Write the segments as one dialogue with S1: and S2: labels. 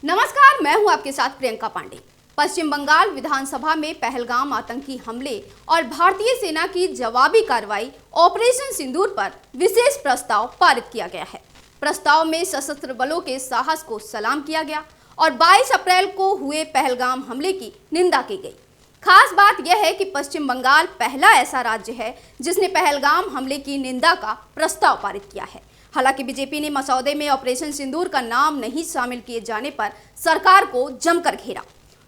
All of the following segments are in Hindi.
S1: नमस्कार, मैं हूं आपके साथ प्रियंका पांडे। पश्चिम बंगाल विधानसभा में पहलगाम आतंकी हमले और भारतीय सेना की जवाबी कार्रवाई ऑपरेशन सिंदूर पर विशेष प्रस्ताव पारित किया गया है। प्रस्ताव में सशस्त्र बलों के साहस को सलाम किया गया और 22 अप्रैल को हुए पहलगाम हमले की निंदा की गई। खास बात यह है कि पश्चिम बंगाल पहला ऐसा राज्य है जिसने पहलगाम हमले की निंदा का प्रस्ताव पारित किया है। हालांकि बीजेपी ने मसौदे में ऑपरेशन सिंदूर का नाम नहीं शामिल किए जाने पर सरकार को जमकर घेरा।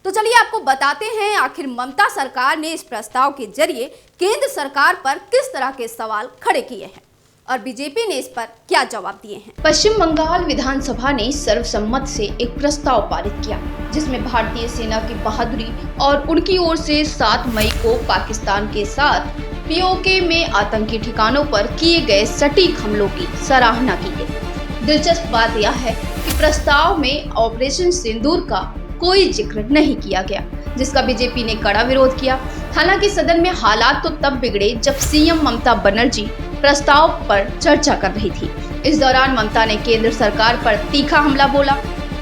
S1: तो चलिए आपको बताते हैं आखिर ममता सरकार ने इस प्रस्ताव के जरिए केंद्र सरकार पर किस तरह के सवाल खड़े किए हैं और बीजेपी ने इस पर क्या जवाब दिए हैं। पश्चिम बंगाल विधानसभा ने सर्वसम्मत से एक प्रस्ताव पारित किया जिसमें भारतीय सेना की बहादुरी और उनकी ओर से 7 मई को पाकिस्तान के साथ पीओके में आतंकी ठिकानों पर किए गए सटीक हमलों की सराहना की गई। दिलचस्प बात यह है कि प्रस्ताव में ऑपरेशन सिंदूर का कोई जिक्र नहीं किया गया, जिसका बीजेपी ने कड़ा विरोध किया। हालांकि सदन में हालात तो तब बिगड़े जब सीएम ममता बनर्जी प्रस्ताव पर चर्चा कर रही थी। इस दौरान ममता ने केंद्र सरकार पर तीखा हमला बोला।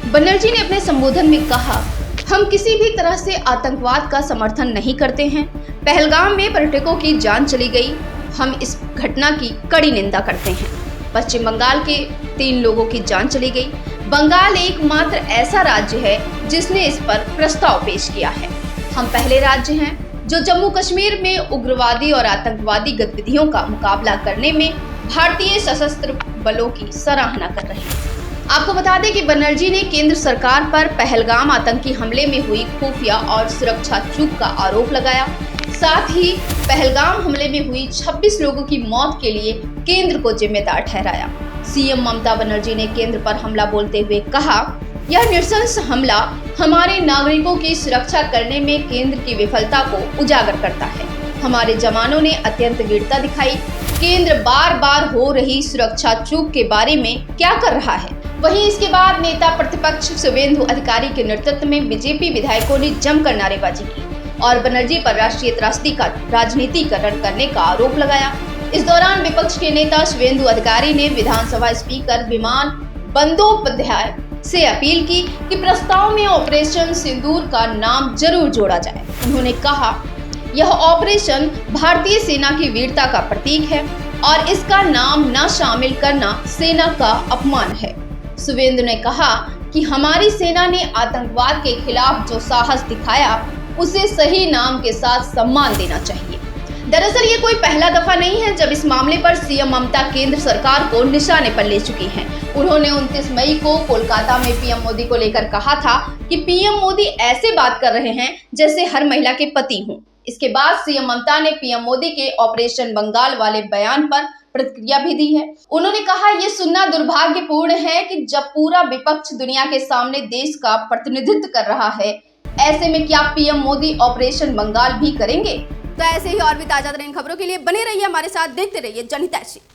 S1: बनर्जी ने अपने संबोधन में कहा, हम किसी भी तरह से आतंकवाद का समर्थन नहीं करते हैं। पहलगाम में पर्यटकों की जान चली गई। हम इस घटना की कड़ी निंदा करते हैं। पश्चिम बंगाल के 3 लोगों की जान चली गई। बंगाल एकमात्र ऐसा राज्य है जिसने इस पर प्रस्ताव पेश किया है। हम पहले राज्य हैं जो जम्मू कश्मीर में उग्रवादी और आतंकवादी गतिविधियों का मुकाबला करने में भारतीय सशस्त्र बलों की सराहना कर रहे हैं। आपको बता दें कि बनर्जी ने केंद्र सरकार पर पहलगाम आतंकी हमले में हुई खुफिया और सुरक्षा चूक का आरोप लगाया। साथ ही पहलगाम हमले में हुई 26 लोगों की मौत के लिए केंद्र को जिम्मेदार ठहराया। सीएम ममता बनर्जी ने केंद्र पर हमला बोलते हुए कहा, यह नृशंस हमला हमारे नागरिकों की सुरक्षा करने में केंद्र की विफलता को उजागर करता है। हमारे जवानों ने अत्यंत वीरता दिखाई। केंद्र बार बार हो रही सुरक्षा चूक के बारे में क्या कर रहा है। वहीं इसके बाद नेता प्रतिपक्ष शुवेंदु अधिकारी के नेतृत्व में बीजेपी विधायकों ने जमकर नारेबाजी की और बनर्जी पर राष्ट्रीय त्रासदी का राजनीतिकरण करने का आरोप लगाया। इस दौरान विपक्ष के नेता शुवेंदु अधिकारी ने विधानसभा स्पीकर विमान बंदोपाध्याय से अपील की कि प्रस्ताव में ऑपरेशन सिंदूर का नाम जरूर जोड़ा जाए। उन्होंने कहा, यह ऑपरेशन भारतीय सेना की वीरता का प्रतीक है और इसका नाम न शामिल करना सेना का अपमान है। शुवेंदु ने कहा कि हमारी सेना ने आतंकवाद के खिलाफ जो साहस दिखाया उसे सही नाम के साथ सम्मान देना चाहिए। दरअसल ये कोई पहला दफा नहीं है जब इस मामले पर सीएम ममता केंद्र सरकार को निशाने पर ले चुकी हैं। उन्होंने 29 मई को कोलकाता में पीएम मोदी को लेकर कहा था कि पीएम मोदी ऐसे बात कर रहे हैं जैसे हर महिला के पति हों। इसके बाद सीएम ममता ने पीएम मोदी के ऑपरेशन बंगाल वाले बयान पर प्रतिक्रिया भी दी है। उन्होंने कहा, यह सुनना दुर्भाग्यपूर्ण है कि जब पूरा विपक्ष दुनिया के सामने देश का प्रतिनिधित्व कर रहा है, ऐसे में क्या पीएम मोदी ऑपरेशन बंगाल भी करेंगे। तो ऐसे ही और भी ताजा तरीन खबरों के लिए बने रहिए हमारे साथ, देखते रहिए जनहितैषी।